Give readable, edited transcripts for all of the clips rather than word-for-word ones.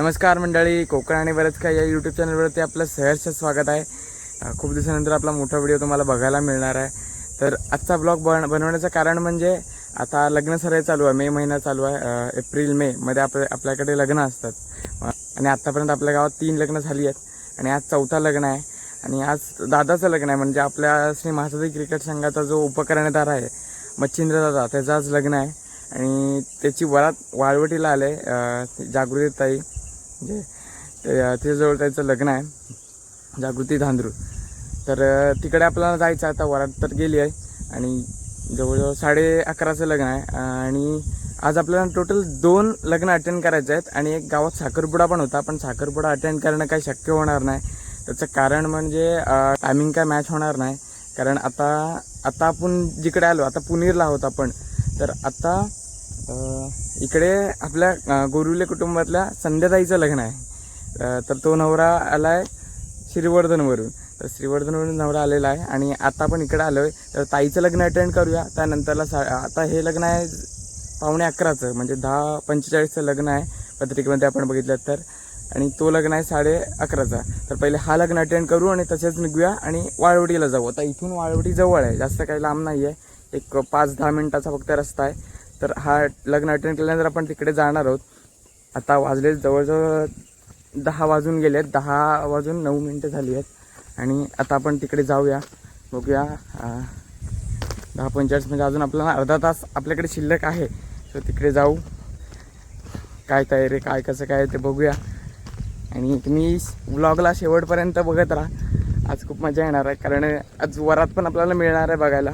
नमस्कार मंडळी, कोकण आणि बरंच काही या यूट्यूब चॅनलवरती आपलं सहर्ष स्वागत आहे। खूप दिवसानंतर आपला मोठा व्हिडिओ तुम्हाला बघायला मिळणार आहे। तर आजचा ब्लॉग बनवण्याचं कारण म्हणजे आता लग्न सराई चालू आहे, मे महिना चालू आहे। एप्रिल मे मध्ये आपल्याकडे लग्न असतात आणि आतापर्यंत आपल्या गावात 3 लग्न झाली आहेत आणि आज 4था लग्न आहे। आणि आज दादाचं लग्न आहे, म्हणजे आपल्या श्री महासती क्रिकेट संघाचा जो उपकर्णधार आहे मच्छिंद्र दादा, त्याचं आज लग्न आहे आणि त्याची वरात वाळवटीला आले। जागृती ताई म्हणजे तिच्याजवळ त्याचं लग्न आहे, जागृती धांद्रू। तर तिकडे आपल्याला जायचं आता। वरात तर गेली आहे आणि जवळजवळ 11:30चं लग्न आहे आणि आज आपल्याला टोटल 2 लग्न अटेंड करायचे आहेत आणि एक गावात साखरपुडा पण होता, पण साखरपुडा अटेंड करणं काही शक्य होणार नाही। त्याचं कारण म्हणजे टायमिंग काय मॅच होणार नाही, कारण आता आपण जिकडे आलो, आता पुणेरला आहोत आपण। तर आता इकडे आपल्या गोरुले कुटुंबातल्या संध्याताईचं लग्न आहे। तर तो नवरा आला आहे श्रीवर्धनवरून, तर श्रीवर्धनवरून नवरा आलेला आहे आणि आता आपण इकडे आलो आहे। तर ताईचं लग्न अटेंड करूया। त्यानंतरला आता हे लग्न आहे 11:15चं, म्हणजे 10:45चं लग्न आहे पत्रिकेमध्ये आपण बघितलं तर, आणि तो लग्न आहे 11:30चा। तर पहिले हा लग्न अटेंड करू आणि तसेच निघूया आणि वाळवटीला जाऊ। आता इथून वाळवटी जवळ आहे, जास्त काही लांब नाही आहे, एक 5-10 मिनिटाचा फक्त रस्ता आहे। तर हा लग्न अटेंड केल्यानंतर आपण तिकडे जाणार आहोत। आता वाजले जवळजवळ 10 वाजून गेले आहेत, 10:09 झाली आहेत आणि आता आपण तिकडे जाऊया, बघूया। 10:45 म्हणजे अजून आपल्याला अर्धा तास आपल्याकडे शिल्लक आहे। तर तिकडे जाऊ, काय तयारी काय कसं काय ते बघूया आणि तुम्ही व्लॉगला शेवटपर्यंत बघत राहा। आज खूप मजा येणार आहे, कारण आज वरात पण आपल्याला मिळणार आहे बघायला।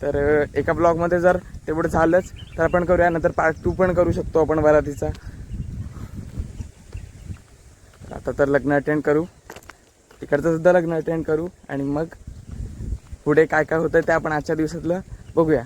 तर एका ब्लॉगमध्ये जर तेवढं झालंच तर आपण करूया, नंतर पार्ट 2 पण करू शकतो आपण वरातीचा। आता तर लग्न अटेंड करू, तिकडचं सुद्धा लग्न अटेंड करू आणि मग पुढे काय काय होतं ते आपण आजच्या दिवसातलं बघूया।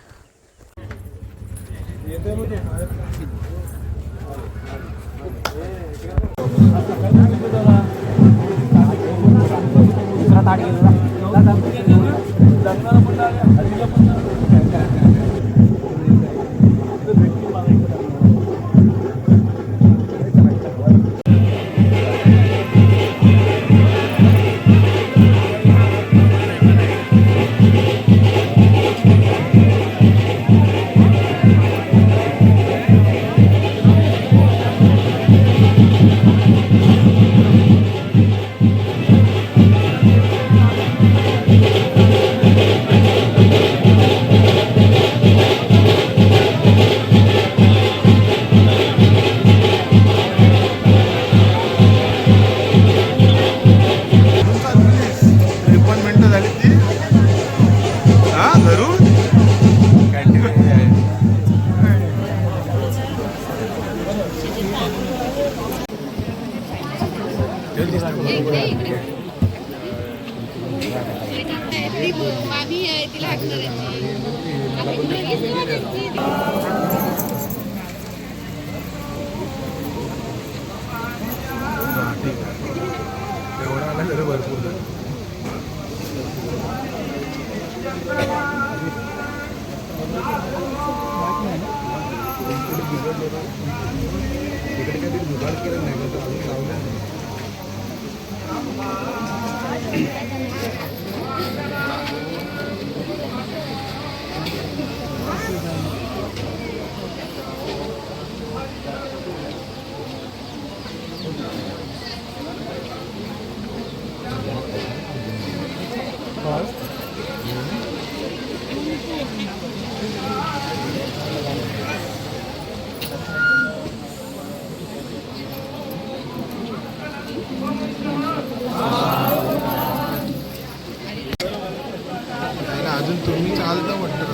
अजून तुम्ही चालता वाटतं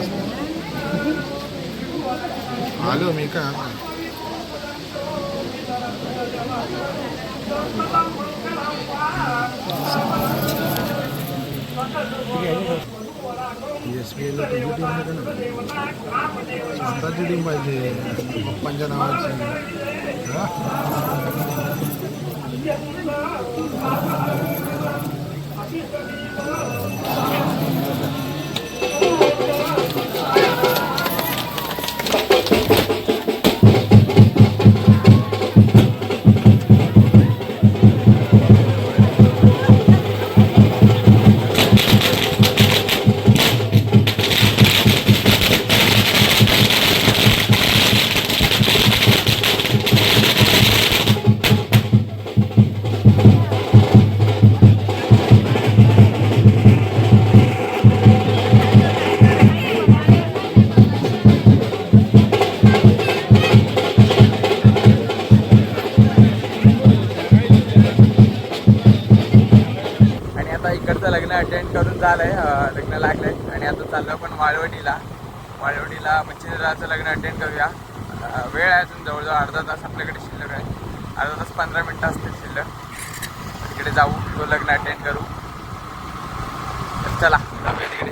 आलो मी का SBIला तुझी टीम आहे का ना, स्वतःची टीम पाहिजे पप्पांच्या नावाची। आहे आणि आता चाललो आपण वाळवणीला मच्छिंद्रचं लग्न अटेंड करूया. वेळ आहे अजून जवळजवळ अर्धा तास आपल्याकडे शिल्लक आहे. अर्धा तास 15 मिनटं असतील शिल्लक. तिकडे जाऊ, तो लग्न अटेंड करू. तर चला जाऊया तिकडे.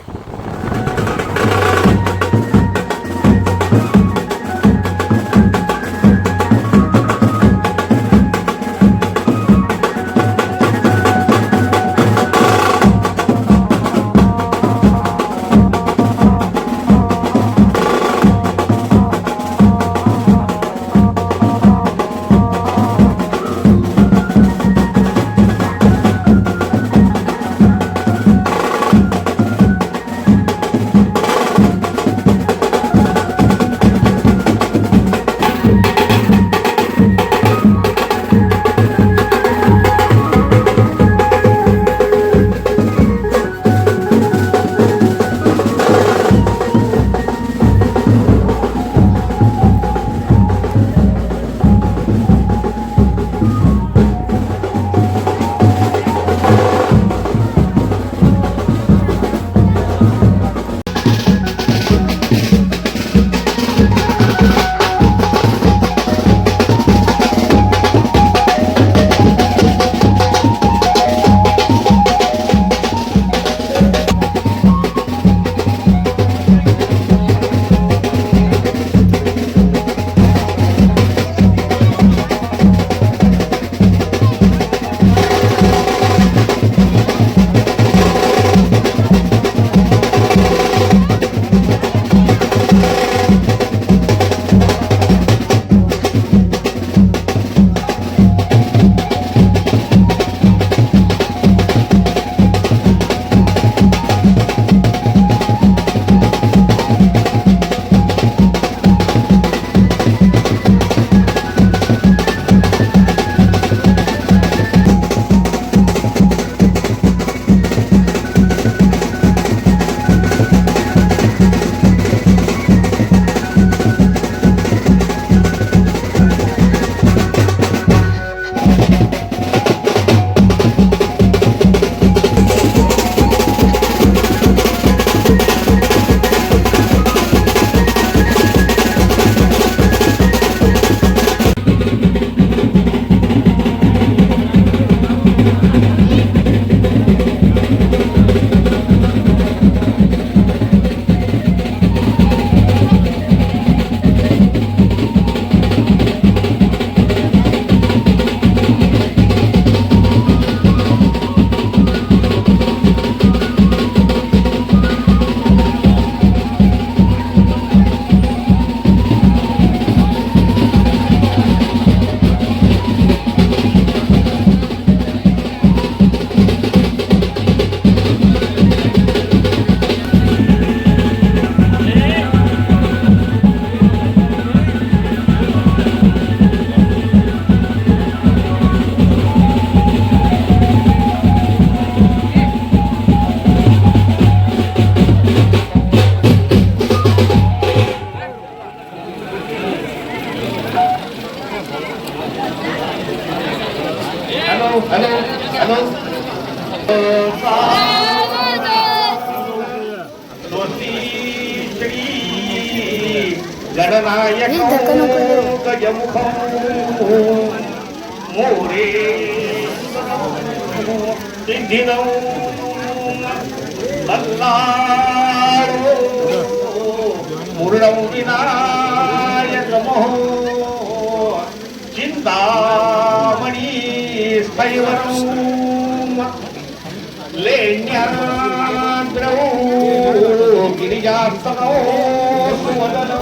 मोरे सिद्धिनो अल्लारो पूर्णं विनायकमो चिन्तामणि स्थैवरं लेण्याद्रौ गिरिजास्तनो सुवदनो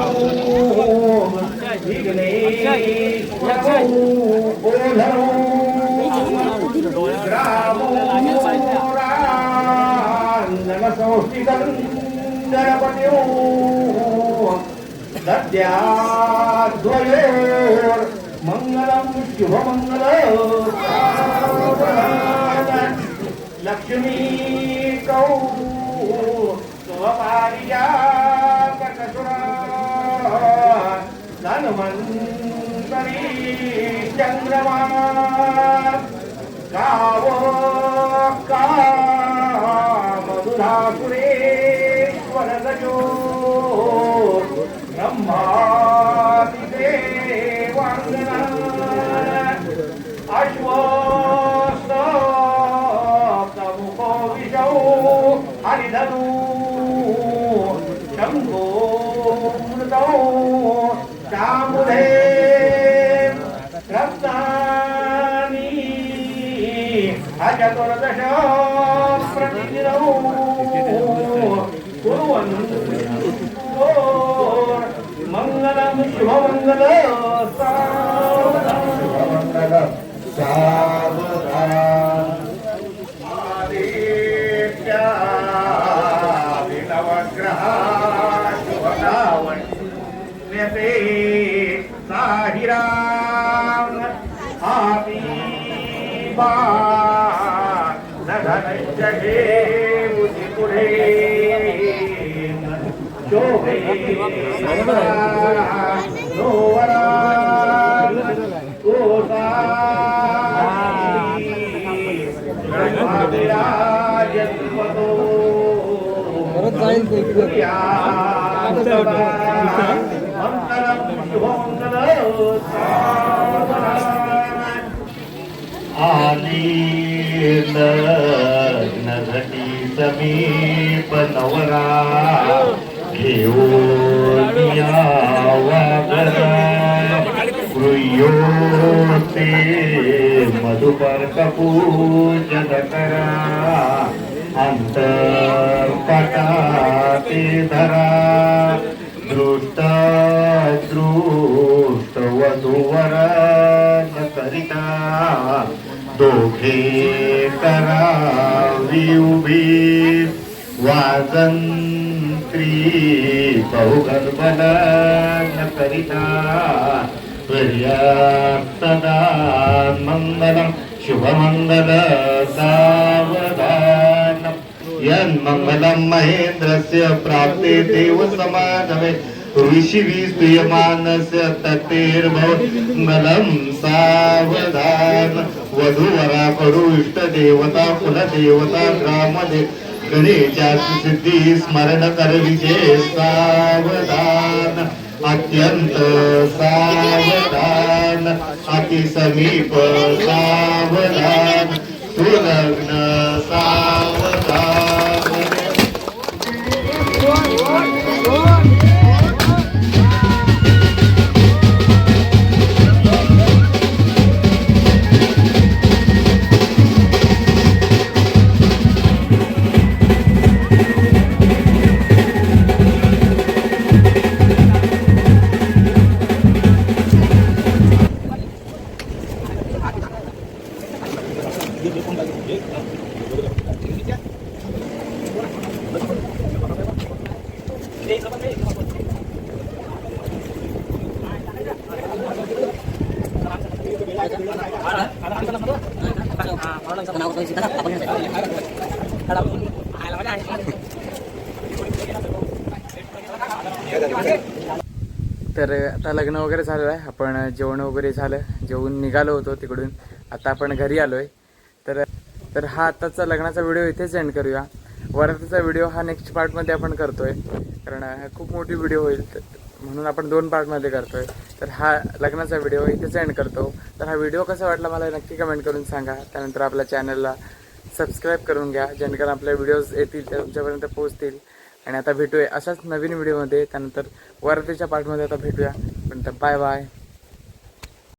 मंगलम शुभमंगल लक्ष्मी कौ धन्वंतरी चंद्रमा गावो का मधुरासुरे मंगलम शुभमंगल शुभमंगल सावधान आदित्या विनवग्रहा शुभलावण्यते साहिराम आदि बा नधनंजये मुझे शोभे नोवरा जन्मतो मंगलम शुभमंगल आली लग्नघटी समीप नवरा घेऊन यावा घरा गृह्योते मधुपर्क पूजन करा अंतर्पटाते धरा दृष्ट दृष्ट वधूवरन करिता दोघे करावी उभी वाजंत्री बहुगणबलन करिता पर्याप्तदान मंगलम शुभमंगल सावधान यन्मंगलम महेन्द्रस्य प्राप्ते देव समागमे ऋषिभिः स्तूयमानस्य तत्तेर्भवन्मंगलं सावधान वधूवराकडू इष्टदेवता कुलदेवता ग्रामदेव गणेशाची सिद्धी स्मरण करविजे सावधान अत्यंत सावधान अति समीप सावधान सुलग्न सावधान तर आता लग्न वगैरे झालं आहे, आपण जेवण वगैरे झालं, जेवून निघालो होतो तिकडून. आता आपण घरी आलोय. तर हा आताचा लग्नाचा व्हिडिओ इथेच एंड करूया. वरातीचा व्हिडिओ हा नेक्स्ट पार्टमध्ये आपण करतोय, कारण खूप मोठी व्हिडिओ होईल म्हणून आपण 2 पार्टमध्ये करतोय. तर हा लग्नाचा व्हिडिओ इथेच एंड करतो. तर हा व्हिडिओ कसा वाटला मला नक्की कमेंट करून सांगा. त्यानंतर आपल्या चॅनलला सबस्क्राईब करून घ्या, जेणेकरून आपले व्हिडिओज येतील तुमच्यापर्यंत पोहोचतील. आणि आता भेटूया अशाच नवीन व्हिडिओमध्ये. त्यानंतर वरातीच्या पार्टमध्ये आता भेटूया. पण बाय बाय.